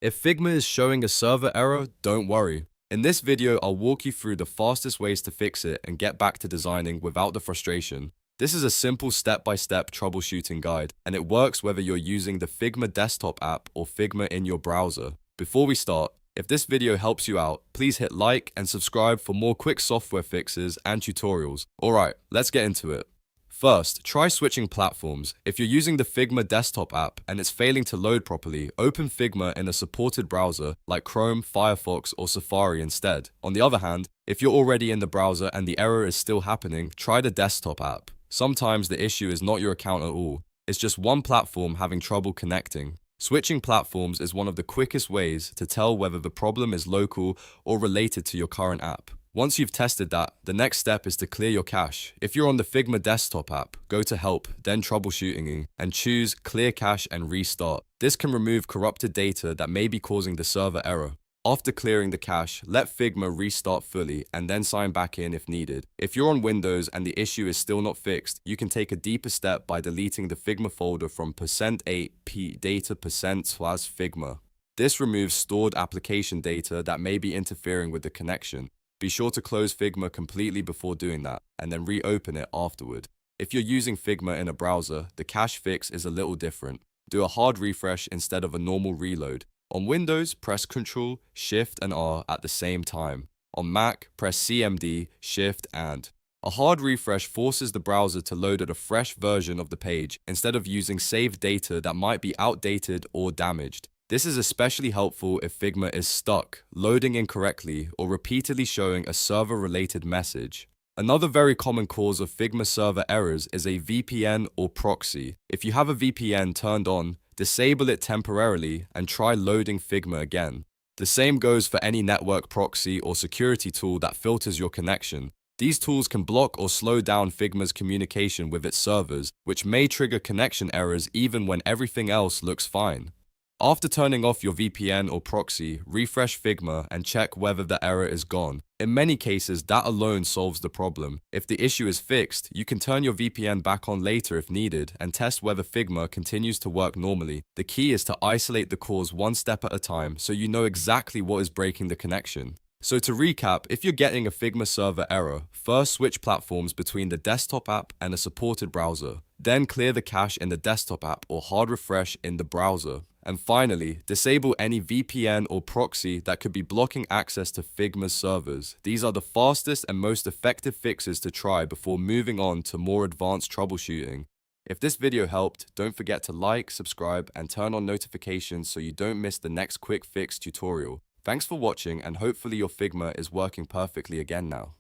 If Figma is showing a server error, don't worry. In this video, I'll walk you through the fastest ways to fix it and get back to designing without the frustration. This is a simple step-by-step troubleshooting guide, and it works whether you're using the Figma desktop app or Figma in your browser. Before we start, if this video helps you out, please hit like and subscribe for more quick software fixes and tutorials. Alright, let's get into it. First, try switching platforms. If you're using the Figma desktop app and it's failing to load properly, open Figma in a supported browser like Chrome, Firefox, or Safari instead. On the other hand, if you're already in the browser and the error is still happening, try the desktop app. Sometimes the issue is not your account at all. It's just one platform having trouble connecting. Switching platforms is one of the quickest ways to tell whether the problem is local or related to your current app. Once you've tested that, the next step is to clear your cache. If you're on the Figma desktop app, go to Help, then Troubleshooting, and choose Clear Cache and Restart. This can remove corrupted data that may be causing the server error. After clearing the cache, let Figma restart fully and then sign back in if needed. If you're on Windows and the issue is still not fixed, you can take a deeper step by deleting the Figma folder from %8pdata%/Figma. This removes stored application data that may be interfering with the connection. Be sure to close Figma completely before doing that, and then reopen it afterward. If you're using Figma in a browser, the cache fix is a little different. Do a hard refresh instead of a normal reload. On Windows, press Ctrl, Shift, and R at the same time. On Mac, press CMD, Shift, and. A hard refresh forces the browser to load at a fresh version of the page instead of using saved data that might be outdated or damaged. This is especially helpful if Figma is stuck, loading incorrectly, or repeatedly showing a server-related message. Another very common cause of Figma server errors is a VPN or proxy. If you have a VPN turned on, disable it temporarily and try loading Figma again. The same goes for any network proxy or security tool that filters your connection. These tools can block or slow down Figma's communication with its servers, which may trigger connection errors even when everything else looks fine. After turning off your VPN or proxy, refresh Figma and check whether the error is gone. In many cases, that alone solves the problem. If the issue is fixed, you can turn your VPN back on later if needed and test whether Figma continues to work normally. The key is to isolate the cause one step at a time so you know exactly what is breaking the connection. So to recap, if you're getting a Figma server error, first switch platforms between the desktop app and a supported browser. Then clear the cache in the desktop app or hard refresh in the browser. And finally, disable any VPN or proxy that could be blocking access to Figma's servers. These are the fastest and most effective fixes to try before moving on to more advanced troubleshooting. If this video helped, don't forget to like, subscribe, and turn on notifications so you don't miss the next quick fix tutorial. Thanks for watching, and hopefully your Figma is working perfectly again now.